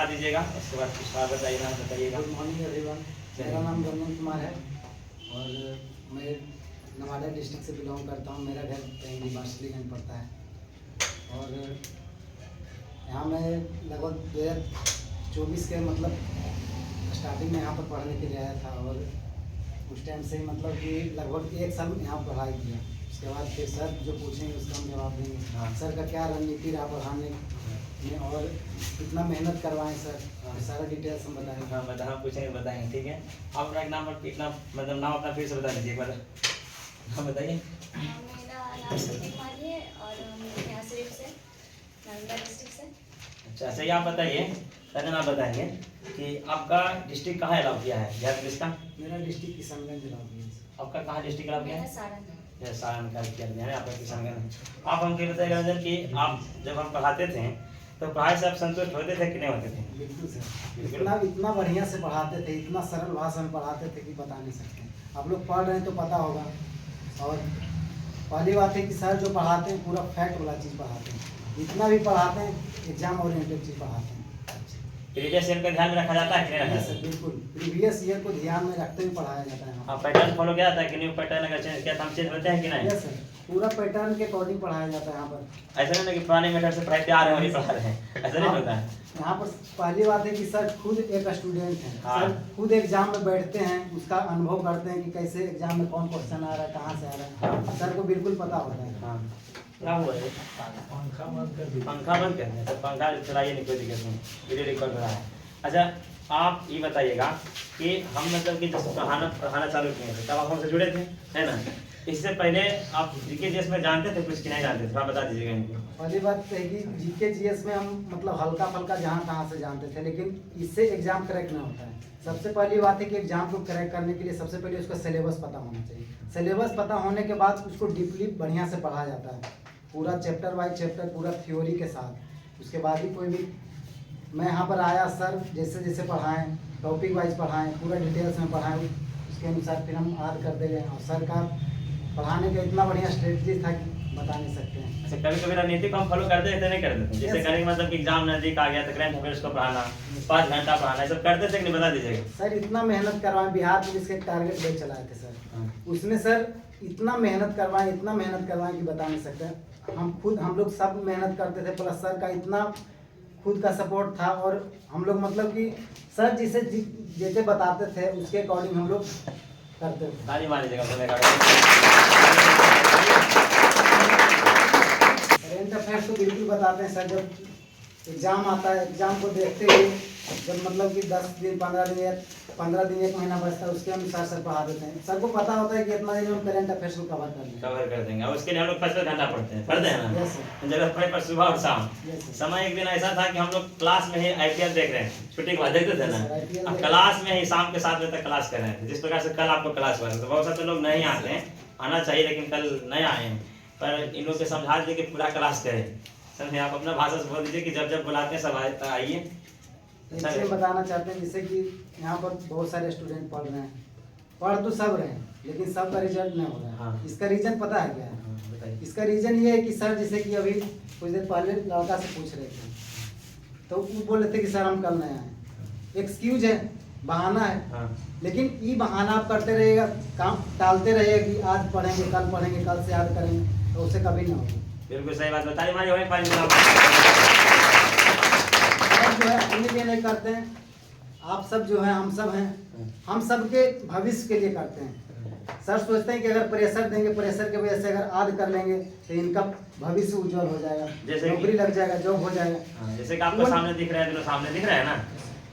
दीजिएगा, उसके बाद कुछ सवाल बताइएगा। गुड मॉर्निंग एवरीवन, मेरा नाम गगन कुमार है और मैं नवादा डिस्ट्रिक्ट से बिलोंग करता हूँ। मेरा घर टेंगी बार्सलीगंज पड़ता है और यहाँ मैं लगभग 2024 के मतलब स्टार्टिंग में यहाँ पर पढ़ने के लिए आया था और उस टाइम से मतलब कि लगभग 1 साल यहाँ पढ़ाई किया। उसके बाद फिर सर जो पूछेंगे उसका हम जवाब देंगे। हाँ। सर का क्या रणनीति रहा पढ़ाने में और कितना मेहनत करवाएं सर, सारा डिटेल्स हम बताएंगे। हाँ बताओ, पूछेंगे बताएंगे, ठीक है। आप अपना एक नाम कितना मतलब नाम अपना फिर से बता दीजिए एक बार, हाँ बताइए। मेरा नाम सत्य कुमारी है और मैं यहाँ सिर्फ से नालंदा डिस्ट्रिक्ट से। अच्छा सही, आप बताइए, पहले आप बताएंगे कि आपका डिस्ट्रिक्ट कहाँ अलाउ किया है बिहार पुलिस का? मेरा डिस्ट्रिक्ट किशनगंज जिला है। आपका कहाँ डिस्ट्रिक्ट अलाउ किया मेरा है? सारण है। सारण का किया गया है आपका किशनगंज। आप हमको ये बताइएगा रंजन कि आप जब हम पढ़ाते थे तो पढ़ाई से आप संतुष्ट होते थे कि नहीं होते थे? बिल्कुल सर, इतना बढ़िया से पढ़ाते थे, इतना सरल भाषा में पढ़ाते थे कि बता नहीं सकते। आप लोग पढ़ रहे हैं तो पता होगा। और पहली बात है कि सर जो पढ़ाते हैं पूरा फैक्ट वाला चीज़ पढ़ाते हैं, जितना भी पढ़ाते हैं एग्जाम ओरिएंटेड चीज़ पढ़ाते हैं। प्रीवियस ईयर का ध्यान में रखा जाता है कि नहीं रखा यस जाता? सर, बिल्कुल प्रीवियस ईयर को ध्यान में रखते हुए पढ़ाया जाता है। हाँ, पैटर्न फॉलो किया जाता है कि न्यू पैटर्न अगर चेंज किया तो हम चेंज होते हैं कि नहीं? यस सर, पूरा पैटर्न के अकॉर्डिंग पढ़ाया जाता है यहाँ पर। ऐसा नहीं कि पुराने मेथड से पढ़ाई तैयार है वही पढ़ा रहे हैं, ऐसा नहीं होता है। यहाँ पर पहली बात है कि सर खुद एक स्टूडेंट हैं। हाँ। सर खुद एग्जाम में बैठते हैं, उसका अनुभव करते हैं कि कैसे एग्जाम में कौन क्वेश्चन आ रहा है, कहाँ से आ रहा है। सर को बिल्कुल पता होता है। हाँ क्या हुआ है? पंखा बंद कर दिया, तो पंखा चलाइए, नहीं कोई दिक्कत नहीं, वीडियो रिकॉर्ड हो रहा है। अच्छा आप ये बताइएगा कि हम मतलब कि जब पढ़ाना चालू किए थे तब आप हमसे जुड़े थे, है ना? इससे पहले आप जीके जीएस में जानते थे कुछ कि नहीं जानते थे, आप बता दीजिएगा इनको। पहली बात है कि जीके जीएस में हम मतलब हल्का फल्का जहाँ तहाँ से जानते थे, लेकिन इससे एग्जाम क्रैक नहीं होता है। सबसे पहली बात है कि एग्जाम को क्रैक करने के लिए सबसे पहले उसका सिलेबस पता होना चाहिए। सिलेबस पता होने के बाद उसको डीपली बढ़िया से पढ़ाया जाता है, पूरा चैप्टर वाइज चैप्टर, पूरा थ्योरी के साथ। उसके बाद ही कोई भी, मैं यहाँ पर आया, सर जैसे जैसे पढ़ाएं, टॉपिक वाइज पढ़ाएं, पूरा डिटेल्स में पढ़ाएं, उसके अनुसार फिर हम याद करते गए। और सर का पढ़ाने का इतना बढ़िया स्ट्रेटजी था कि बता नहीं सकते हैं। अच्छा कभी कभी रणनीति को हम फॉलो करते थे नहीं करते थे? जैसे करेंगे मतलब कि एग्जाम नजदीक आ गया तो करंट अफेयर्स को पढ़ाना, 5 घंटा पढ़ाना, ये सब करते थे कि नहीं, बता दीजिएगा। सर इतना मेहनत करवाएं, बिहार पुलिस के टारगेट बेच चलाए थे सर। उसमें सर इतना मेहनत करवाएं, इतना मेहनत करवाएं कि बता नहीं सकते। हम लोग सब मेहनत करते थे, प्लस सर का इतना खुद का सपोर्ट था। और हम लोग मतलब कि सर जिसे जैसे बताते थे उसके अकॉर्डिंग हम लोग करते थे। ताली मार दीजिएगा बोलेगा। करेंट अफेयर्स तो बिल्कुल बताते हैं सर। जब एग्जाम आता है, एग्जाम को देखते हुए जब मतलब कि 10 दिन 15 दिन 1 महीना बचता है, उसके अनुसार सर पढ़ा देते हैं। सर को पता होता है कि इतना दिन हम करेंट अफेयर्स को कवर कर देंगे और उसके लिए हम लोग 5 घंटा पढ़ते हैं ना? यस सर, जगह पढ़े पर सुबह और शाम। Yes sir. समय एक दिन ऐसा था कि हम लोग क्लास में ही आईपीएल देख रहे हैं, छुट्टी के बाद देखते थे ना, IPL अब देख क्लास में ही शाम के 7 बजे तक क्लास कर रहे थे। जिस प्रकार से कल आपको क्लास हुआ था, तो बहुत सारे लोग नहीं आते हैं, आना चाहिए लेकिन कल नहीं आए हैं, पर इन लोग को समझा दीजिए कि पूरा क्लास करें। समझे? आप अपना भाषा से बोल दीजिए कि जब जब बुलाते हैं सब आइए। इसलिए बताना चाहते हैं जैसे कि यहाँ पर बहुत सारे स्टूडेंट पढ़ रहे हैं, पढ़ तो सब रहे हैं लेकिन सबका रिजल्ट नहीं हो रहा है। हाँ। इसका रीजन पता है क्या है? बताइए। इसका रीजन ये है कि सर जैसे कि अभी कुछ देर पहले लड़का से पूछ रहे थे तो वो बोल रहे थे कि सर हम कल नहीं आए। एक्सक्यूज है, बहाना है। हाँ। लेकिन ये बहाना आप करते रहिएगा, काम टालते रहिएगा कि आज पढ़ेंगे, कल से याद करेंगे, तो उससे कभी ना होगा। बिल्कुल सही बात बताइए। हमारी वही पानी जो है अपने लिए नहीं करते हैं, आप सब जो है, हम सब हैं, हम सब के भविष्य के लिए करते हैं। सर सोचते हैं कि अगर प्रेशर देंगे, प्रेशर की वजह से अगर याद कर लेंगे तो इनका भविष्य उज्जवल हो जाएगा, नौकरी लग जाएगा, जॉब हो जाएगा। जैसे कि आपको सामने दिख रहा है, दोनों सामने दिख रहा है ना,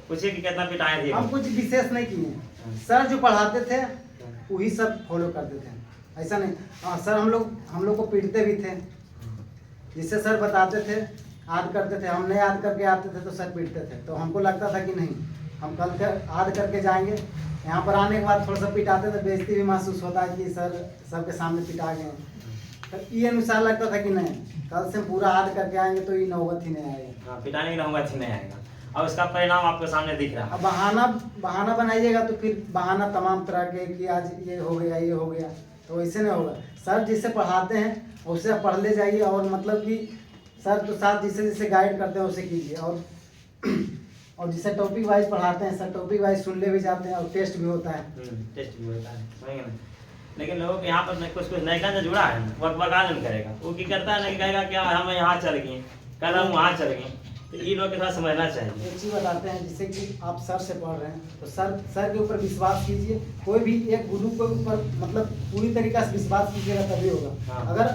पूछिए कि कितना पिटाए थे। हम कुछ विशेष नहीं किए, सर जो पढ़ाते थे वही सब फॉलो करते थे, ऐसा नहीं। हाँ सर, हम लोग को पीटते भी थे, जिससे सर बताते थे, याद करते थे। हम नहीं याद करके आते थे तो सर पीटते थे, तो हमको लगता था कि नहीं, हम कल याद करके जाएंगे। यहाँ पर आने के बाद थोड़ा सा पिटाते थे, बेइज्जती भी महसूस होता है कि सर सबके सामने पिटा गए। तो ये अनुसार लगता था कि नहीं, कल से पूरा याद करके आएंगे तो ये नौबत ही नहीं आएगा। हाँ, पिटाने की नौबत ही नहीं आएगा। और उसका परिणाम आपके सामने दिख रहा है। अब बहाना बनाइएगा तो फिर बहाना तमाम तरह के कि आज ये हो गया, तो वैसे नहीं होगा। सर जिससे पढ़ाते हैं उससे आप पढ़ ले जाइए, और मतलब कि सर तो साथ जिसे गाइड करते हैं उसे कीजिए। और और जिसे टॉपिक वाइज पढ़ाते हैं सर, टॉपिक वाइज सुन ले भी जाते हैं और टेस्ट भी होता है। टेस्ट भी होता है, समझ ना। लेकिन लोगों के यहाँ पर कुछ नया जो जुड़ा है वका नहीं करेगा, वो की करता है ना कि कहेगा क्या हम यहाँ चल गए, कल हम वहाँ चल गए। तो ये लोग के थोड़ा समझना चाहिए। एक चीज़ बताते हैं, जैसे कि आप सर से पढ़ रहे हैं तो सर के ऊपर विश्वास कीजिए। कोई भी एक गुरु के ऊपर मतलब पूरी तरीके से विश्वास कीजिएगा तभी होगा। हाँ। अगर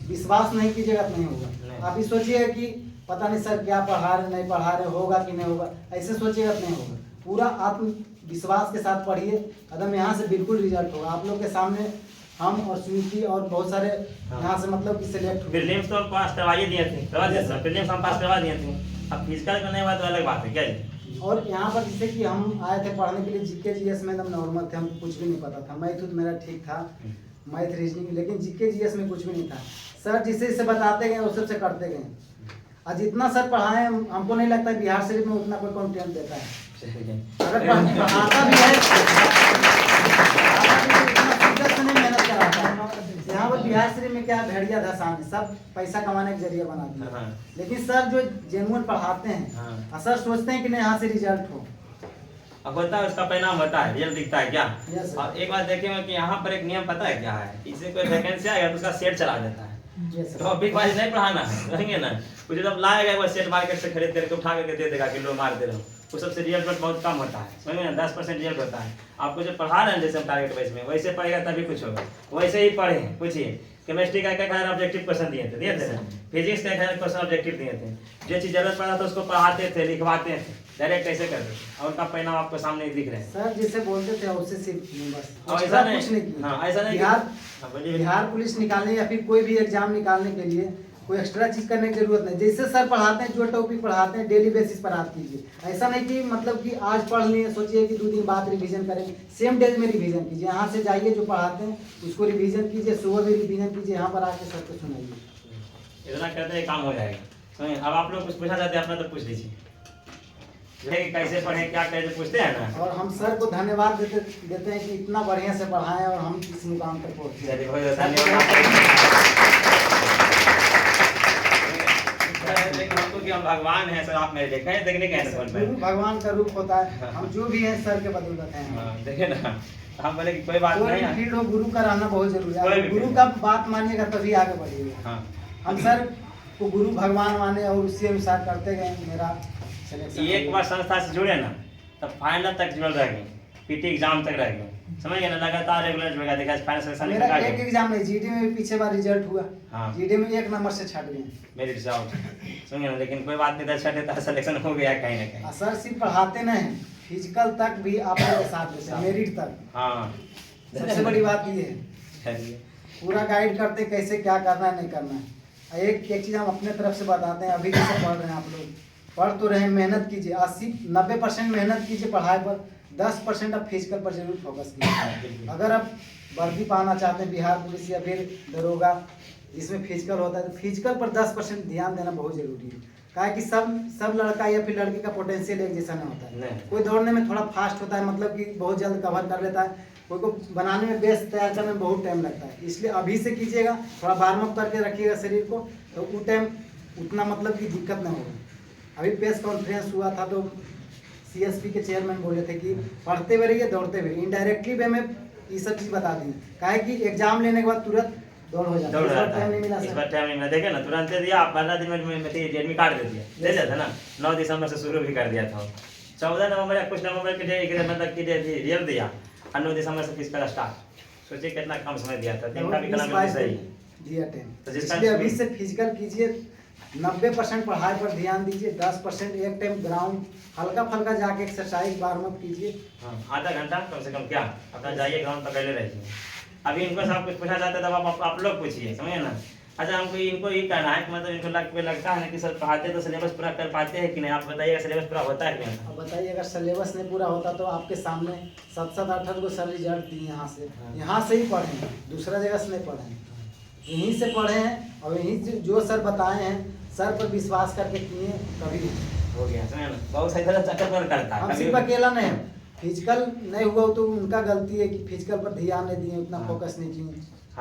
विश्वास नहीं कीजिएगा तो नहीं होगा। आप ये सोचिएगा कि पता नहीं सर क्या पढ़ा रहे नहीं पढ़ा रहे, होगा कि नहीं होगा, ऐसे सोचिएगा तो नहीं होगा। पूरा आत्मविश्वास के साथ पढ़िए, एकदम यहाँ से बिल्कुल रिजल्ट होगा। आप लोग के सामने हम और स्वीटी और बहुत सारे यहाँ से मतलब कि सिलेक्ट प्रीलिम्स तो पास करवाइए दिए थे, करवा दिया था, प्रीलिम्स हम पास करवा दिए थे। अब फिजिकल का नहीं हुआ तो अलग बात है क्या जी। और यहाँ पर जैसे कि हम आए थे पढ़ने के लिए, जीके जीएस में एकदम नॉर्मल थे, हमको कुछ भी नहीं पता था। मैथ तो मेरा ठीक था, मैथ रीजनिंग, लेकिन जीके जीएस में कुछ भी नहीं था। सर जिसे जिसे बताते गए उस सबसे करते गए। और जितना सर पढ़ाए हमको नहीं लगता बिहार शरीफ में उतना कोई कॉन्टेंट देता है। अगर पढ़ाता भी है मेहनत कराता है। यहाँ पर बिहार शरीफ में क्या भेड़िया धसान है, सब पैसा कमाने का जरिया बना दिया। लेकिन सर जो जेन्युइन पढ़ाते हैं और सर सोचते हैं कि नहीं यहाँ से रिजल्ट हो। अब होता है उसका परिणाम होता है, रिजल्ट दिखता है क्या। Yes, और एक बात देखेंगे कि यहाँ पर एक नियम पता है क्या है, इससे कोई वैकेंसी आएगा तो उसका सेट चला देता है। Yes, तो अभी वाइज नहीं पढ़ाना है, रहेंगे ना। कुछ जब लाएगा वो सेट मार्केट से खरीद करके उठा करके दे देगा कि लो मार दे रहा हूँ, वो सबसे रिजल्ट बहुत कम होता है, समझ में ना। 10% रिजल्ट होता है। आपको जो पढ़ा रहे हैं जैसे हम टारगेट वाइज में, वैसे पढ़ेगा तभी कुछ होगा। वैसे ही पढ़े हैं, पूछिए केमिस्ट्री का क्या ऑब्जेक्टिव क्वेश्चन दिए थे ना, फिजिक्स का क्या क्वेश्चन ऑब्जेक्टिव दिए थे। जो चीज जरूरत पड़ा था उसको पढ़ाते थे, लिखवाते थे, डायरेक्ट कैसे करते थे, और उनका परिणाम आपको सामने दिख रहे हैं। सर जिसे बोलते थे उससे सिर्फ बस और ऐसा नहीं, कुछ नहीं किया। हाँ, ऐसा नहीं बिहार पुलिस निकालने या फिर कोई भी एग्जाम निकालने के लिए कोई एक्स्ट्रा चीज करने की जरूरत नहीं। जैसे सर पढ़ाते हैं, जो टॉपिक पढ़ाते हैं डेली बेसिस पर आप कीजिए। ऐसा नहीं कि मतलब कि आज पढ़ लिए सोचिए कि 2 दिन बाद रिवीजन करेंगे, सेम डेज में रिवीजन कीजिए। यहाँ से जाइए जो पढ़ाते हैं उसको रिवीजन कीजिए, सुबह भी रिवीजन कीजिए, यहाँ पर आके सबको सुनाइए। इतना करते हैं काम हो जाएगा। समझे। अब आप लोग कुछ पूछना चाहते हैं अपना तो पूछ लीजिए, कैसे पढ़े क्या करें पूछते हैं ना। और हम सर को धन्यवाद देते हैं कि इतना बढ़िया से पढ़ाएं और हम इस मुकाम तक पहुँचे। लेकिन हमको कि हम भगवान हैं सर, आप मेरे देखे हैं, देखने के हैं भगवान का रूप होता है, हम जो भी हैं सर के बदौलत हैं। देखिए ना, हम बोले कि कोई बात नहीं है, फील्ड हो गुरु का रहना बहुत जरूरी है। गुरु का बात मानिएगा तभी आगे बढ़िएगा। हम सर को गुरु भगवान माने और उसी अनुसार करते गए। मेरा एक बार संस्था से जुड़े ना तब फाइनल तक जुड़े रह गए, पीटी एग्जाम तक रह गए, समझ गए ना। लगातार रेगुलर जुड़ेगा, देखा फाइनल सेशन मेरा एक एग्जाम नहीं, जीडी में भी पीछे बार रिजल्ट हुआ। जीडी में 1 नंबर से छट गए मेरे रिजल्ट, समझ ना। लेकिन कोई बात नहीं था, छठे तक सिलेक्शन हो गया कहीं ना कहीं। सर सिर्फ पढ़ाते नहीं, फिजिकल तक भी आप लोगों के साथ देते हैं, मेरिट तक। हाँ, सबसे बड़ी बात ये है, पूरा गाइड करते कैसे क्या करना है नहीं करना है। एक चीज़ हम अपने तरफ से बताते हैं। अभी जैसे पढ़ रहे हैं आप लोग, पढ़ तो रहे, मेहनत कीजिए। 80-90% मेहनत कीजिए पढ़ाई पर, 10% आप फिजिकल पर जरूर फोकस कीजिए। अगर आप वर्दी पाना चाहते हैं बिहार पुलिस या फिर दरोगा जिसमें फिजिकल होता है, तो फिजिकल पर 10% ध्यान देना बहुत जरूरी है। क्या है कि सब लड़का या फिर लड़की का पोटेंशियल एक जैसा नहीं होता है। कोई दौड़ने में थोड़ा फास्ट होता है, मतलब कि बहुत जल्द कवर कर लेता है। कोई को बनाने में, बेस तैयार करने में बहुत टाइम लगता है। इसलिए अभी से कीजिएगा, थोड़ा वार्म अप करके रखिएगा शरीर को, तो उस टाइम उतना मतलब कि दिक्कत नहीं होगा। अभी प्रेस कॉन्फ्रेंस हुआ था तो सीएसपी के चेयरमैन बोले थे कि पढ़ते हुए रहिए, दौड़ते हुए। इनडायरेक्टली वे में ये सब चीज़ बता दी। क्या है कि एग्जाम लेने के बाद तुरंत दौड़ हो जाता है, टाइम नहीं मिला। इस बार टाइम नहीं मिला, देखे ना, तुरंत दे दिया। 15 दिन में एडमिट कार्ड दे दिया, दे दिया था ना। 9 दिसंबर से शुरू भी कर दिया था। 14 नवंबर या कुछ नवंबर के मतलब कि रिजल्ट दिया, और 9 दिसंबर से फिजिकल स्टार्ट। सोचिए कितना कम समय दिया था, दिन का भी कलम में सही दिया टाइम। तो इसलिए अभी से फिजिकल कीजिए, 90% पढ़ाई पर ध्यान दीजिए, 10% एक टाइम ग्राउंड हल्का फल्का जाके एक्सरसाइज वार्म अप कीजिए। आधा घंटा कम से कम क्या अपना जाइए, ग्राउंड पकड़े रहिए। अभी इनको सब कुछ पूछा जाता है तब आप लोग पूछिए, समझे ना। अच्छा, हमको इनको ये कहना है कि मतलब इनको लगता है ना कि सर पढ़ाते तो सिलेबस पूरा कर पाते हैं कि नहीं। आप बताइएगा सिलेबस पूरा होता है कि नहीं। अब बताइए, अगर सिलेबस नहीं पूरा होता तो आपके सामने 7-8 को सर रिजल्ट दिए यहाँ से ही पढ़े हैं, दूसरा जगह से नहीं पढ़े हैं, यहीं से पढ़े हैं। और यहीं जो सर बताए हैं, सर पर विश्वास करके किए, तभी हो गया, समझे ना। बहुत सही तरह चक्कर करता है। हम सिर्फ अकेला नहीं, फिजिकल नहीं हुआ तो उनका गलती है कि फिजिकल पर ध्यान नहीं दिए, उतना फोकस नहीं किए,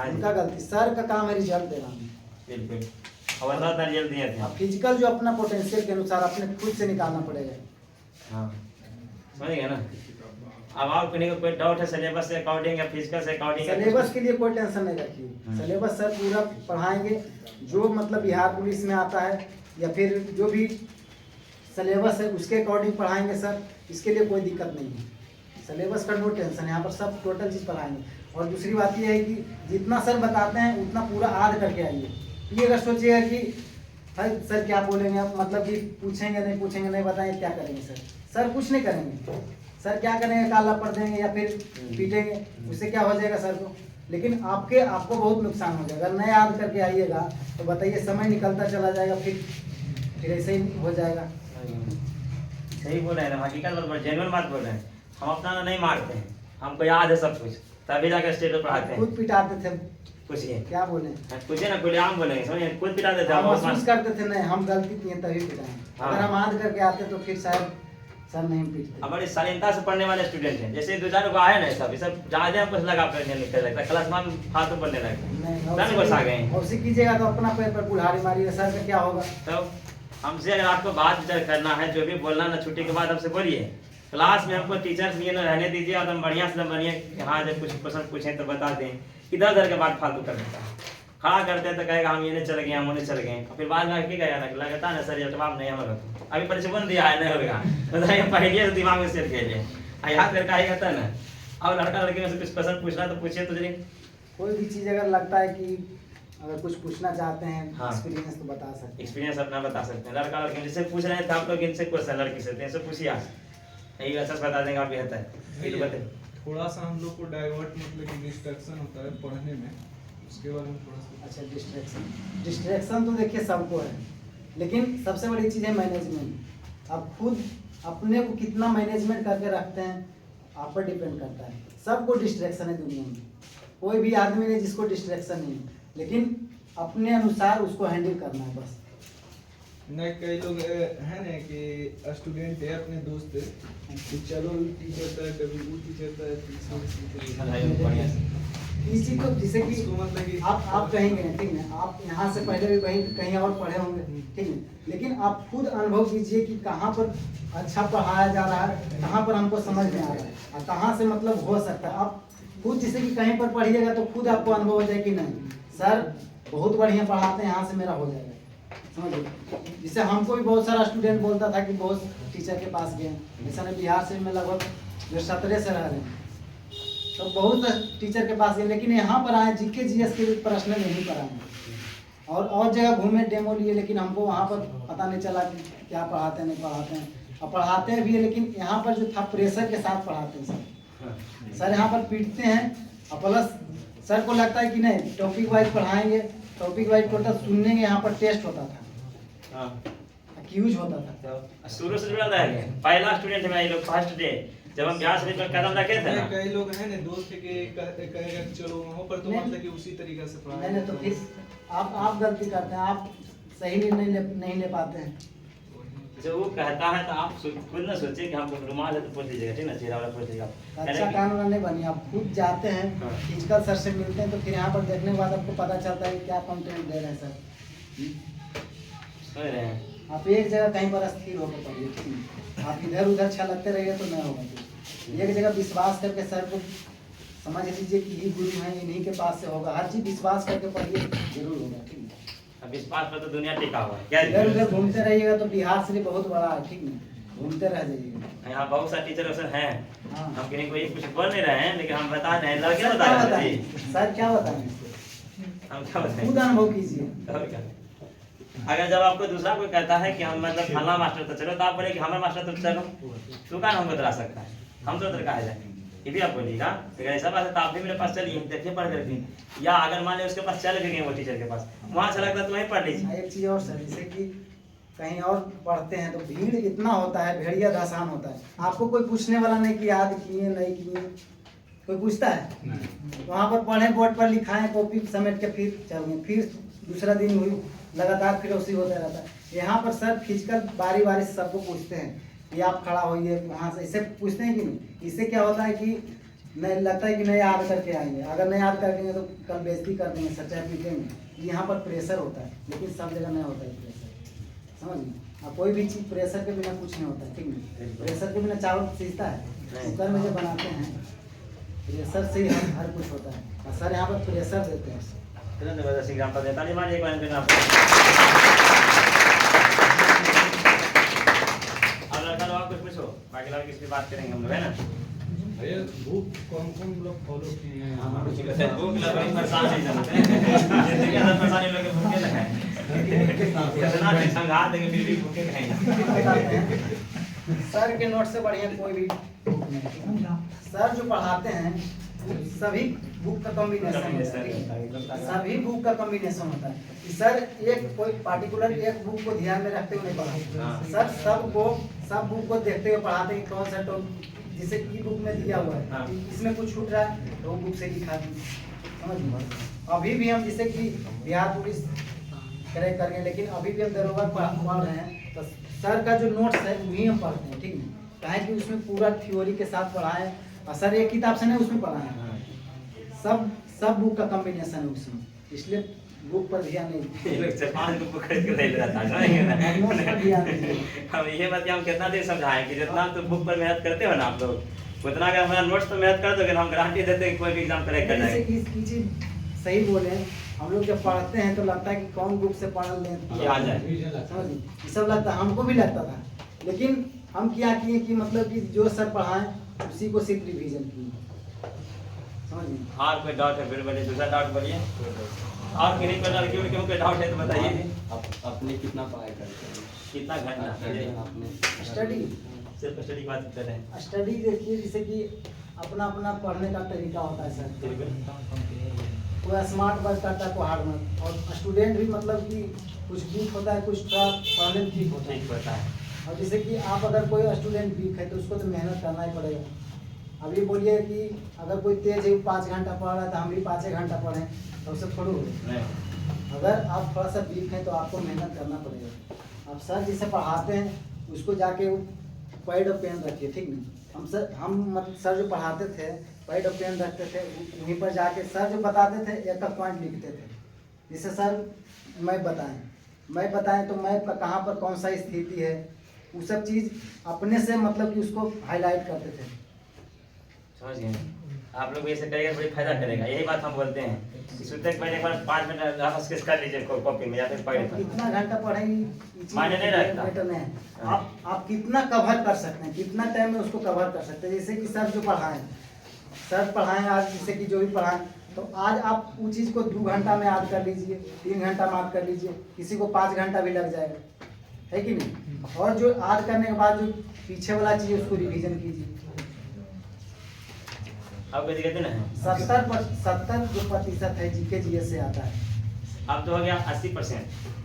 उनका गलती। सर का काम है रिजल्ट देना। बिल्कुल, और रिजल्ट दिए थे। फिजिकल जो अपना पोटेंशियल के अनुसार अपने खुद से निकालना पड़ेगा। हाँ समझ गए ना। अब आप कोई डाउट है सिलेबस से अकॉर्डिंग या फिजिकल से अकॉर्डिंग? सिलेबस के लिए कोई टेंशन नहीं रखिए, सिलेबस सर पूरा पढ़ाएंगे जो मतलब बिहार पुलिस में आता है या फिर जो भी सिलेबस है उसके अकॉर्डिंग पढ़ाएंगे सर, इसके लिए कोई दिक्कत नहीं है। सिलेबस का नो टेंशन, यहाँ पर सब टोटल चीज़ पढ़ाएंगे। और दूसरी बात ये है कि जितना सर बताते हैं उतना पूरा याद करके आइए। ये अगर सोचिएगा कि भाई सर क्या बोलेंगे आप, मतलब कि पूछेंगे नहीं बताएंगे क्या करेंगे सर कुछ नहीं करेंगे। सर क्या करेंगे, काला पढ़ देंगे या फिर पीटेंगे, उससे क्या हो जाएगा सर को। लेकिन आपको बहुत नुकसान हो जाएगा। अगर नहीं याद करके आइएगा तो बताइए समय निकलता चला जाएगा, फिर ऐसे ही हो जाएगा। सही बोल रहे हैं ना, हकीकत बोल रहे हैं, जेन्युइन बात बोल रहे हैं। हम अपना नहीं मारते हैं, हमको याद है सब कुछ, तभी जाकर स्टेट पर पढ़ाते हैं। खुद पिटाते थे, पूछिए क्या बोले, पूछिए ना, खुले आम बोलेंगे, समझिए खुद पिटाते थे। हम महसूस करते थे नहीं हम गलती किए तभी पिटाएं। अगर हम याद करके आते तो फिर शायद सर नहीं पीटते। हमारे शालीनता से पढ़ने वाले स्टूडेंट हैं, जैसे 2-4 को आए ना सब ज्यादा हमको लगा पढ़ने निकल लगता है, क्लास में फालतू पढ़ने लगता है, बस आ गए। उसी कीजिएगा तो अपना पैर पर बुढ़ारी मारिएगा, सर का क्या होगा। तो हमसे अगर आपको बात विचार करना है, जो भी बोलना ना, छुट्टी के बाद हमसे बोलिए। क्लास में हमको टीचर्स लिए ना रहने दीजिए, और हम बढ़िया से बढ़िया हाँ जब कुछ क्वेश्चन पूछें तो बता दें। इधर के बाद फालतू कर देता है, खड़ा करते हैं तो कहेगा हम ये नहीं चल गए, हम उन्हें चल गए, और फिर बाद में क्या कहेगा ना, लगता है ना सर ये जवाब नहीं हमारा, अभी परिचय दिया है नहीं होगा, मतलब पहले से दिमाग में सेट किया जाए, याद करके आएगा था ना। और लड़का लड़की में से कुछ क्वेश्चन पूछना तो पूछिए तो जरिए। कोई भी चीज़ अगर लगता है कि अगर कुछ पूछना चाहते हैं, हाँ। एक्सपीरियंस तो बता सकते हैं, एक्सपीरियंस अपना बता सकते हैं। लड़का लड़की जिससे पूछ रहे थे आप लोग, इनसे क्वेश्चन लड़की से इनसे पूछिए, यही अच्छा से बता देंगे आप, बेहतर है। थोड़ा सा हम लोग को डाइवर्ट मतलब कि डिस्ट्रैक्शन होता है पढ़ने में, उसके बारे में थोड़ा सा। अच्छा डिस्ट्रैक्शन तो देखिए सबको है, लेकिन सबसे बड़ी चीज़ है मैनेजमेंट। आप खुद अपने को कितना मैनेजमेंट करके रखते हैं आप पर डिपेंड करता है। सबको डिस्ट्रैक्शन है दुनिया में, कोई भी आदमी नहीं जिसको डिस्ट्रैक्शन नहीं है, लेकिन अपने अनुसार उसको हैंडल करना है बस। नहीं कई लोग है ना कि स्टूडेंट है अपने दोस्त कि चलो टीचर था कभी वो टीचर था, इसी को जिसे कि इसको मतलब कि आप कहेंगे ठीक है, आप यहाँ से पहले भी कहीं और पढ़े होंगे ठीक है, लेकिन आप खुद अनुभव कीजिए कि कहाँ पर अच्छा पढ़ाया जा रहा है, कहाँ पर हमको समझ में आ रहा है और कहाँ से मतलब हो सकता है। आप खुद जैसे कि कहीं पर पढ़िएगा तो खुद आपको अनुभव हो जाए कि नहीं सर बहुत बढ़िया पढ़ाते हैं, यहाँ से मेरा हो जाएगा, समझिए। जिससे हमको भी बहुत सारा स्टूडेंट बोलता था कि बहुत टीचर के पास गए, जैसा नहीं बिहार से मैं लगभग 17 से रह रहे हैं, तो बहुत टीचर के पास गए, लेकिन यहाँ पर आए जीके जीएस के प्रश्न नहीं पढ़ाए और जगह घूमे डेमो लिए, लेकिन हमको वहाँ पर पता नहीं चला कि क्या पढ़ाते हैं नहीं पढ़ाते हैं, और पढ़ाते भी है लेकिन यहाँ पर जो था प्रेशर के साथ पढ़ाते हैं सर यहाँ पर पीटते हैं, और प्लस सर को लगता है कि नहीं टॉपिक वाइज पढ़ाएंगे, टॉपिक वाइज टोटल सुनने के यहाँ पर टेस्ट होता था, एक्यूज होता था। शुरू से जुड़ा रहा है, पहला स्टूडेंट है लोग, फर्स्ट डे जब हम बिहार शरीफ में कदम रखे थे ना, कई लोग हैं ना दोस्त के कहेगा चलो वहाँ पर तो मतलब कि उसी तरीके से पढ़ाया। नहीं तो फिर आप गलती करते हैं, आप सही निर्णय नहीं ले पाते हैं। जो वो कहता है तो आप खुद ना सोचिए कि हमको रुमाल है तो पूछ लीजिएगा, ठीक ना, चेहरा वाला पूछ लीजिएगा। अच्छा कानून नहीं बनी, आप खुद जाते हैं फिजिकल सर से मिलते हैं तो फिर यहाँ पर देखने के बाद आपको पता चलता है क्या कंटेंट दे रहे हैं सर। समझ रहे हैं आप एक जगह कहीं पर स्थिर होकर पढ़िए, आप इधर उधर छलकते रहिए तो नहीं होगा। एक जगह विश्वास करके सर को समझ लीजिए कि ये गुरु हैं, इन्हीं के पास से होगा, हर चीज विश्वास करके पढ़िए जरूर होगा, ठीक है। अब विश्वास पर तो दुनिया टिका हुआ है, क्या इधर उधर घूमते रहिएगा तो बिहार से बहुत बड़ा है, ठीक नहीं, घूमते रह जाइएगा। यहाँ बहुत सारे टीचर हैं, हाँ। हम किसी को ये कुछ बोल नहीं रहे हैं, लेकिन हम बता रहे हैं, लड़के सर बता क्या रहे हैं बताएं, सर क्या बताएं, हम क्या बताएं, खुद अनुभव कीजिए। और क्या। अगर जब आपको दूसरा कोई कहता है कि हम मतलब फलाना मास्टर तो चलो, तो आप बोले कि हमारा मास्टर तो चलो, तू कहाँ हमको डरा सकता है, हम तो उधर कहा जाए, ये भी आप बोलिएगा। तो ऐसा बात है तो आप भी मेरे पास चलिए, देखिए पढ़ करके, या अगर मान लिया उसके पास चले भी गए वो टीचर के पास, वहाँ अच्छा लगता है तो वहीं पढ़ लीजिए। एक चीज और सर, जैसे कि कहीं और पढ़ते हैं तो भीड़ इतना होता है, भेड़िया धसान होता है, आपको कोई पूछने वाला नहीं कि याद किए नहीं किए, कोई पूछता है? वहाँ पर पढ़े, बोर्ड पर लिखाएं, कॉपी समेट के फिर चल गए, फिर दूसरा दिन हुई, लगातार फिर उसी होता रहता है। यहाँ पर सर फिजिकल बारी बारी से सबको पूछते हैं कि आप खड़ा होइए, वहाँ से इसे पूछते हैं कि नहीं। इससे क्या होता है कि नहीं लगता है कि नहीं याद करके आएंगे, अगर नहीं याद करेंगे तो कल बेइज्जती कर देंगे, सच्चाई पीटेंगे। यहाँ पर प्रेशर होता है, लेकिन सब जगह नहीं होता है प्रेशर, समझ और कोई भी चीज़ प्रेशर के बिना कुछ नहीं होता है, ठीक है। प्रेशर के बिना चावल सीजता है, नहीं। कुकर में जब बनाते हैं प्रेशर से ही हर कुछ होता है। और सर यहाँ पर प्रेशर देते हैं। कितना जबरदस्त एग्जाम्पल देता नहीं मानिए एक बार फिर आप अब लड़का लोग कुछ पूछो, बाकी लोग किस पे बात करेंगे हम लोग, है ना। भैया बुक कौन लोग फॉलो किए हैं? हमारे कुछ कहते हैं भूख लग रही परेशान नहीं जानते जिंदगी अंदर परेशानी लोग भूखे लगे कितना भी संघात देंगे फिर भी भूखे खाएंगे। सर के नोट से बढ़िया कोई भी बुक नहीं। सर जो पढ़ाते हैं सभी बुक का कॉम्बिनेशन होता है, सभी बुक का कॉम्बिनेशन होता है कि सर एक कोई पार्टिकुलर एक बुक को ध्यान में रखते हुए नहीं पढ़ाते। सर सब बुक को देखते हुए पढ़ाते हैं कि कौन सा टॉपिक जैसे ई बुक में दिया हुआ है इसमें कुछ छूट रहा है तो वो बुक से लिखा दी, समझ। अभी भी हम जैसे कि बिहार पुलिस क्रैक कर गए, लेकिन अभी भी हम दरोगा पढ़ रहे हैं तो सर का जो नोट्स है वही हम पढ़ते हैं, ठीक है। कहे कि उसमें पूरा थ्योरी के साथ पढ़ाएं और सर एक किताब से नहीं उसमें पढ़ाएं, सब बुक का कॉम्बिनेशन है उसमें, इसलिए बुक पर ध्यान नहीं। ये लोग 4-5 बुक खरीद के ले लेता है नोट्स पर ध्यान नहीं। हम ये बात हम कितना देर समझाएं कि जितना तो बुक पर मेहनत करते हो ना आप लोग उतना अगर हमारा नोट्स पर मेहनत कर दोगे हम गारंटी देते हैं कि कोई भी एग्जाम क्रैक कर जाएगा। इसकी चीज सही बोले, हम लोग जब पढ़ते हैं तो लगता है कि कौन बुक से पढ़ लें ये आ जाए, समझिए, ये सब लगता है, हमको भी लगता था, लेकिन हम क्या किए कि मतलब कि जो सर पढ़ाएं उसी को सिर्फ रिवीजन किए, समझिए। और कोई डाउट है फिर बोलिए, दूसरा डाउट बोलिए। और किन्हीं पर लड़कियों में कोई डाउट है तो बताइए। अपने कितना पढ़ाई करते हैं? कितना घंटा अपने स्टडी सिर्फ स्टडी की बात कर रहे हैं। स्टडी देखिए जैसे कि अपना अपना पढ़ने का तरीका होता है सर, कोई स्मार्ट वर्क करता है कोई हार्ड वर्क, और स्टूडेंट भी मतलब कि कुछ वीक होता है कुछ थोड़ा पढ़ने में ठीक होता है। ठीक होता है। और जैसे कि आप अगर कोई स्टूडेंट वीक है तो उसको तो मेहनत करना ही पड़ेगा। अभी बोलिए कि अगर कोई तेज है 5 घंटा पढ़ रहा है तो हम भी 5 घंटा पढ़ें तो उससे थोड़ा हो। नहीं अगर आप थोड़ा सा वीक हैं तो आपको मेहनत करना पड़ेगा। अब सर जिसे पढ़ाते हैं उसको जाके पैड और पेन रखिए, ठीक नहीं। हम मतलब सर जो पढ़ाते थे पैड और पेन रखते थे, वहीं पर जाके सर जो बताते थे एक पॉइंट लिखते थे। जैसे सर मैप बताएं तो मैप का कहाँ पर कौन सा स्थिति है वो सब चीज़ अपने से मतलब कि उसको हाईलाइट करते थे। समझ गए आप लोग ऐसे करेंगे बड़ी फायदा करेगा, यही बात हम बोलते हैं कि सुनते के पहले एक बार 5 मिनट रफ स्केच कर लीजिए कॉपी में या फिर पैड पर। कितना घंटा पढ़ेंगे मायने नहीं रखता। मैटर नहीं है। आप कितना कवर कर सकते हैं, कितना टाइम में उसको कवर कर सकते हैं। जैसे कि सर जो पढ़ाएं आज जैसे कि जो भी पढ़ाएं तो आज आप वो चीज़ को 2 घंटा में याद कर लीजिए, 3 घंटा में याद कर लीजिए, किसी को 5 घंटा भी लग जाएगा, है कि नहीं। और जो याद करने के बाद जो पीछे वाला चीज़ उसको रिवीजन कीजिए। अब कोई दिक्कत नहीं है। 70 जो प्रतिशत है जीके जीएस से आता है। अब तो हो गया 80%,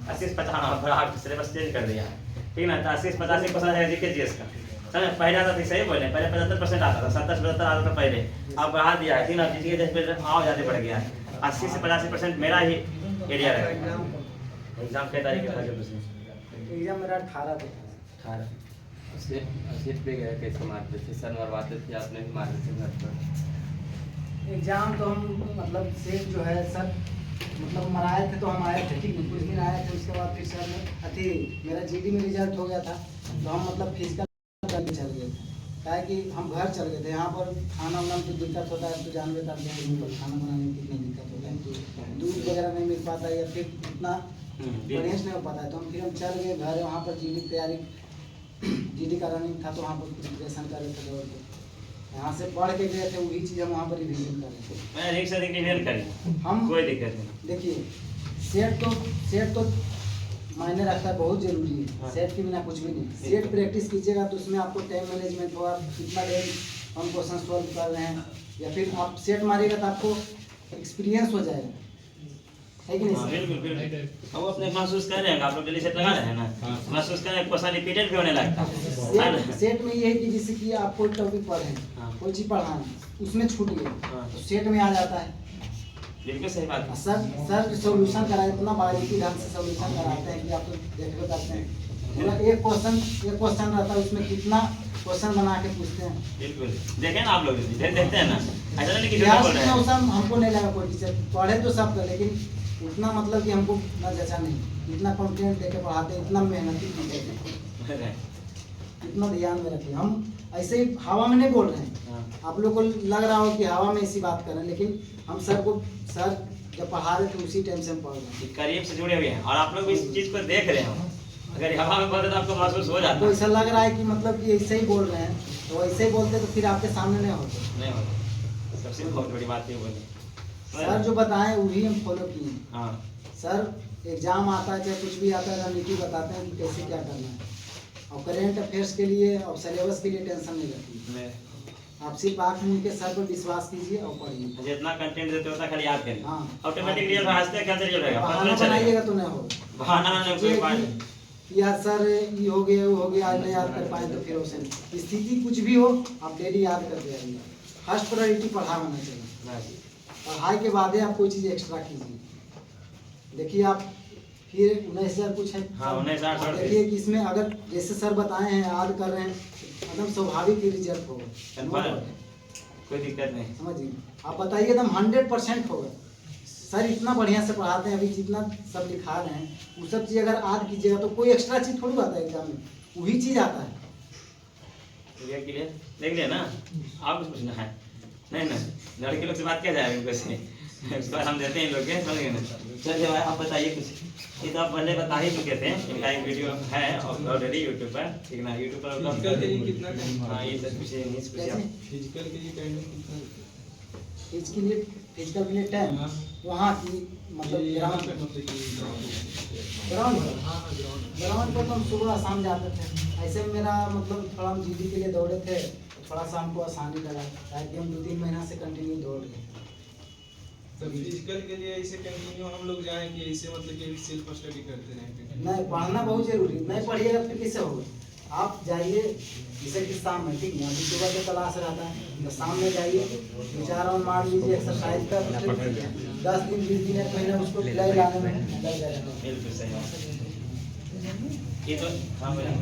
80 से 50 आप सिलेबस चेंज कर दिया है, ठीक ना। तो 80 से 85% है जीके जीएस का, समझ। पहले आता था, सही बोले, पहले 75% आता था, 70 से 75 आता था पहले, अब बढ़ा दिया है, ठीक ना। जीके जीएस पे आओ ज़्यादा बढ़ गया है। 80 से 85% मेरा ही एरिया रहेगा। एग्जाम के तारीख के एग्जाम मेरा 18 को था। 18 सीट पे गए कैसे मारते थे? सर मरवाते थे, आपने भी मारते थे घर पर? एग्जाम तो हम मतलब सेट जो है सर मतलब मराए थे तो हम आए थे, ठीक है, कुछ दिन आए थे। उसके बाद फिर सर ने मेरा जीडी में रिजल्ट हो गया था तो हम मतलब फिजिकल करने चल गए थे, क्या कि हम घर चल गए थे। यहाँ पर खाना वाना में दिक्कत होता है तो जानवे करते हैं, रूम पर खाना बनाने में कितनी दिक्कत होता है, तो दूध वगैरह नहीं मिल पाता या फिर इतना बढ़िया नहीं हो पाता है। तो फिर हम चल गए घर, वहाँ पर जीडी की तैयारी, जीडी का रनिंग था तो वहाँ पर प्रिपरेशन कर रहे थे दौड़ के। यहाँ से पढ़ के गए थे वही चीज़ हम वहाँ पर रिवीजन कर रहे थे। मैं एक से अधिक रिवीजन करें हम कोई दिक्कत नहीं। देखिए सेट तो मायने रखता है, बहुत जरूरी है। हाँ। सेट के बिना कुछ भी नहीं। सेट प्रैक्टिस कीजिएगा तो उसमें आपको टाइम मैनेजमेंट हो, आप कितना देर हम क्वेश्चन सॉल्व कर रहे हैं, या फिर आप सेट मारिएगा तो आपको एक्सपीरियंस हो जाएगा, है कि नहीं हाँ, सर? बिल्कुल हम अपने महसूस कर रहे हैं, आप लोग डेली सेट लगा रहे हैं ना, महसूस कर रहे हैं, क्वेश्चन रिपीटेड भी होने लगता है। सेट में ये है कि जैसे कि आप कोई टॉपिक पढ़ें, हाँ। कोई चीज़ पढ़ाएं, उसमें छूट गई हाँ। तो सेट में आ जाता है। बिल्कुल सही बात है। सर सोल्यूशन कराए, इतना बारीकी ढंग से सोल्यूशन कराते हैं कि आप तो देखते करते हैं। पूरा एक क्वेश्चन रहता है, उसमें कितना क्वेश्चन बना के पूछते हैं। बिल्कुल देखें ना आप लोग, देखते हैं ना, ऐसा नहीं कि बिहार बोल रहे में हैं। हमको नहीं लगा कोई टीचर पढ़े तो सब कर, लेकिन उतना मतलब कि हमको न जचा नहीं। इतना कॉन्फिडेंट देके पढ़ाते हैं, इतना मेहनती टीचर है, इतना ध्यान में रखिए। हम ऐसे ही हवा में नहीं बोल रहे हैं, हाँ। आप लोग को लग रहा हो कि हवा में ऐसी बात कर रहे हैं, लेकिन हम सर जब पढ़ा रहे थे उसी टाइम से हम पढ़ रहे हैं। करीब से जुड़े हुए हैं और आप लोग भी इस चीज को देख रहे हो। अगर हवा में बोल रहे तो आपको महसूस हो जाता आपको है। ऐसा लग रहा है कि मतलब कि ऐसे ही बोल रहे हैं, तो ऐसे ही बोलते तो फिर आपके सामने नहीं होते। नहीं होता, सबसे बहुत बड़ी बात ये बोली सर जो बताएं वही हम फॉलो किए। हाँ। सर एग्जाम आता है चाहे कुछ भी आता है, रणनीति बताते हैं कि कैसे क्या करना है, और करेंट अफेयर्स के लिए और सिलेबस के लिए टेंशन नहीं रहती। आप सिर्फ आँख मूंद के सर पर विश्वास कीजिए और पढ़िए। जितना कंटेंट देते होता खाली याद करें। हाँ। ऑटोमेटिकली हंसते क्या चलिए रहेगा, पता बहाना नहीं चलेगा। बनाइएगा तो नहीं होगा। बहाना नहीं कोई बात नहीं। कि यार सर ये हो गया वो हो गया, आज नहीं याद कर पाए तो फिर उसे स्थिति कुछ भी हो आप डेली याद करते रहिए। फर्स्ट प्रायोरिटी पढ़ाई होना चाहिए, पढ़ाई के बाद ही आप कोई चीज़ एक्स्ट्रा कीजिए। देखिए आप फिर 19,000 कुछ है। हाँ, 19,000 देखिए कि इसमें अगर जैसे सर बताए हैं याद कर रहे हैं, एकदम स्वाभाविक ही रिजल्ट होगा, कंफर्म, कोई दिक्कत नहीं। समझिए। आप बताइए एकदम 100% होगा। सर इतना बढ़िया से पढ़ाते हैं, अभी जितना सब लिखा रहे हैं वो सब चीज़ अगर याद कीजिएगा तो कोई एक्स्ट्रा चीज़ थोड़ी आता है एग्जाम में, वही चीज़ आता है। क्लियर देख लिया ना, आप कुछ पूछना है नहीं ना, लड़के लोग से बात किया जाएगा उनको से, इस बार हम देते हैं इन लोग के, समझ गए ना। चलिए भाई आप बताइए कुछ। ये तो आप पहले बता ही चुके थे, इनका एक वीडियो है ऑलरेडी यूट्यूब पर, ठीक ना, यूट्यूब पर अपलोड कर देंगे। कितना टाइम? हाँ ये सब कुछ नहीं कुछ आप फिजिकल के लिए टाइम कितना? फिजिकल के लिए टाइम हाँ। वहाँ की मतलब ग्राउंड ग्राउंड पर तो हम सुबह शाम जाते थे। ऐसे में मेरा मतलब थोड़ा हम जीडी के लिए दौड़े थे, तो थोड़ा सा हमको आसानी लगा, ताकि हम 2-3 महीना से कंटिन्यू दौड़ रहे। तो फिजिकल के लिए ऐसे कंटिन्यू हम लोग जाएं कि ऐसे मतलब कि सेल्फ स्टडी करते रहें? नहीं, पढ़ना बहुत जरूरी, नहीं पढ़िएगा फिर कैसे होगा। आप जाइए जैसे कि शाम में, ठीक है, अभी सुबह के क्लास रहता है तो शाम में जाइए, 2-4 राउंड मार लीजिए, एक्सरसाइज कर 10 दिन 20 दिन पहले उसको खिलाई लाने में लग जाएगा। बिल्कुल सही बात। ये तो हाँ बोलिए।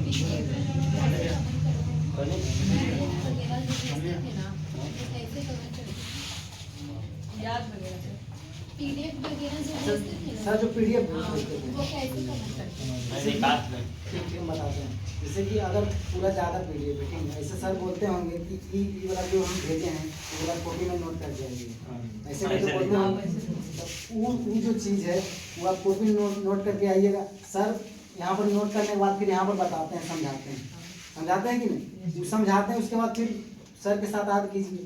PDF वगैरह जो भेजते थे ना, सर जो PDF भेजते थे वो कैसे कनेक्ट करते हैं? नहीं बात नहीं। ठीक हम बताते हैं। जैसे कि अगर पूरा ज़्यादा PDF है, ठीक है, ऐसे सर बोलते होंगे कि ये वाला जो हम भेजे हैं वो वाला कॉपी में नोट कर जाइए, ऐसे करके बोलते होंगे। वो जो चीज़ है वो आप कॉपी नोट करके आइएगा। सर यहाँ पर नोट करने के बाद फिर यहाँ पर बताते हैं, समझाते हैं कि नहीं, वो समझाते हैं, उसके बाद फिर सर के साथ याद कीजिए,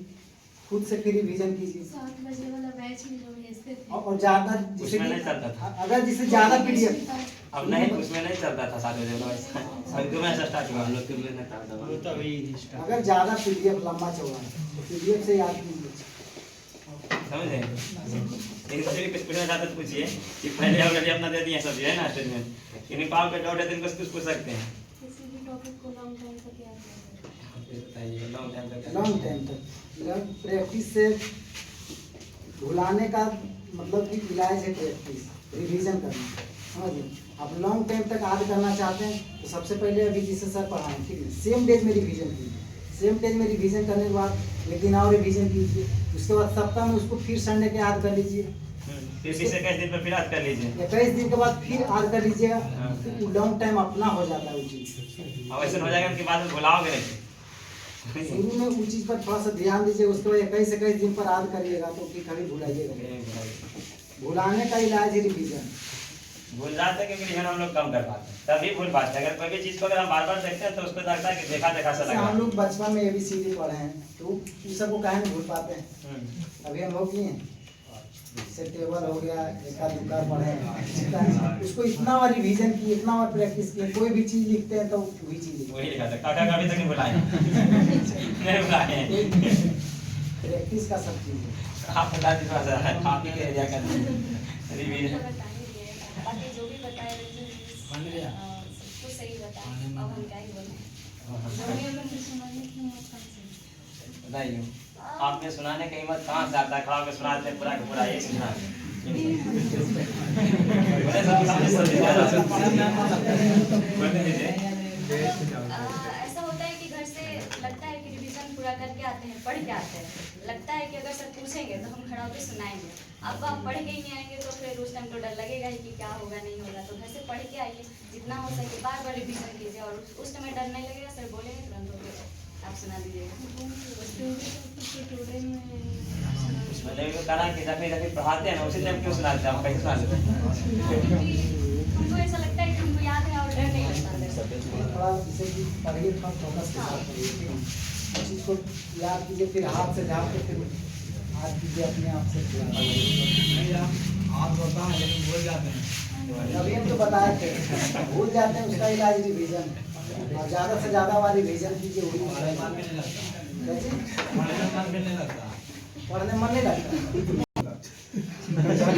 खुद से फिर रिवीजन कीजिए। 7 बजे वाला बैच में जो भेजते थे, और ज़्यादा जैसे उसमें नहीं चलता था। अगर जिससे ज़्यादा PDF अब नहीं, उसमें नहीं चलता था 7 बजे वाला, अब क्यों ऐसा स्टार्ट हुआ? हम लोग के लिए ना था अगर ज़्यादा PDF लंबा चौड़ा है तो PDF से याद कीजिए। समझे? एक दूसरे कुछ पूछना चाहते तो पूछिए कि पहले ऑलरेडी अपना दे दिए सब है ना स्टेटमेंट, लेकिन पाव पे डाउट है तो इनको कुछ पूछ सकते हैं। किसी भी टॉपिक को लॉन्ग टाइम तक याद करना। बताइए लॉन्ग टाइम तक। लॉन्ग टाइम तक प्रैक्टिस से भुलाने का मतलब कि इलाज है प्रैक्टिस, रिवीजन करना, समझिए। आप लॉन्ग टाइम तक याद करना चाहते हैं तो सबसे पहले अभी जिसे सर पढ़ाएं, ठीक है, सेम डेज में रिवीजन कीजिए। सेम डेज में रिवीजन करने के बाद एक दिन और रिवीजन कीजिए, उसके बाद सप्ताह में उसको फिर संडे के याद कर लीजिए, फिर 21 दिन पर फिर याद कर लीजिए। 21 दिन के बाद फिर याद कर लीजिएगा, हाँ। तो लॉन्ग टाइम अपना हो जाता है वो चीज़। अब ऐसा हो जाएगा कि बाद में भुलाओगे नहीं। शुरू में उस चीज़ पर थोड़ा सा ध्यान दीजिए, उसके बाद 21 दिन पर याद करिएगा तो फिर कभी भुलाइएगा नहीं। भुलाने का इलाज है रिवीजन। भूल जाते हैं क्योंकि रिवीजन हम लोग कम कर पाते हैं, तभी भूल पाते हैं। अगर कोई भी चीज़ को अगर हम बार बार देखते हैं तो उसको लगता है कि देखा देखा सा जैसे लगा। हम लोग बचपन में ABCD पढ़े हैं तो उस सबको काहे नहीं भूल पाते हैं। अभी हम लोग किए हैं, जैसे टेबल हो गया, एका दुका पढ़े हैं, उसको इतना बार रिवीजन किए, इतना बार प्रैक्टिस किए, कोई भी चीज़ लिखते हैं तो वही चीज़ लिखते वही लिखा था, काका का अभी तक नहीं भुलाए नहीं भुलाए हैं। हैं। प्रैक्टिस का सब चीज़ है। आप बता दीजिए थोड़ा सा कॉपी के एरिया का रिवीजन। बता ही दिए, बाकी जो भी बताए सबको सही बताए, अब हम क्या ही बोलें। जो भी हम लोग सुनाने की हिम्मत कम से। बताइए आपने सुनाने की हिम्मत कहाँ से आता है? खड़ा होकर सुनाते हैं पूरा का पूरा एक सुना। ऐसा होता है कि घर से लगता है कि रिवीजन पूरा करके आते हैं, पढ़ के आते हैं। लगता है कि अगर सर पूछेंगे तो हम खड़ा होकर सुनाएंगे। अब आप पढ़ के ही नहीं आएंगे तो फिर उस टाइम तो डर लगेगा ही कि क्या होगा नहीं होगा। तो घर से पढ़ के आइए, जितना हो सके बार बार रिविजन कीजिए, और उस समय डर नहीं लगेगा। सर बोलेंगे तुरंत होकर आप सुना दीजिएगा। मतलब कहना कि जब पढ़ाते हैं ना उसी टाइम क्यों सुनाते हैं, आप कैसे सुना देते हैं? हमको ऐसा लगता है कि हमको याद है और डर नहीं लगता अंदर से। थोड़ा जैसे कि पढ़िए, थोड़ा फोकस के साथ पढ़िए, ठीक है? उस चीज़ को याद कीजिए, फिर हाथ से झाप के फिर हाथ कीजिए अपने आप से। हाथ होता है लेकिन भूल जाते हैं। अभी हम तो बताए थे, भूल जाते हैं, उसका इलाज रिवीजन, और ज़्यादा से ज़्यादा वाली रिवीजन कीजिए। वही पढ़ने में मन भी नहीं लगता। कैसे? पढ़ने में मन भी नहीं लगता। पढ़ने में मन नहीं लगता।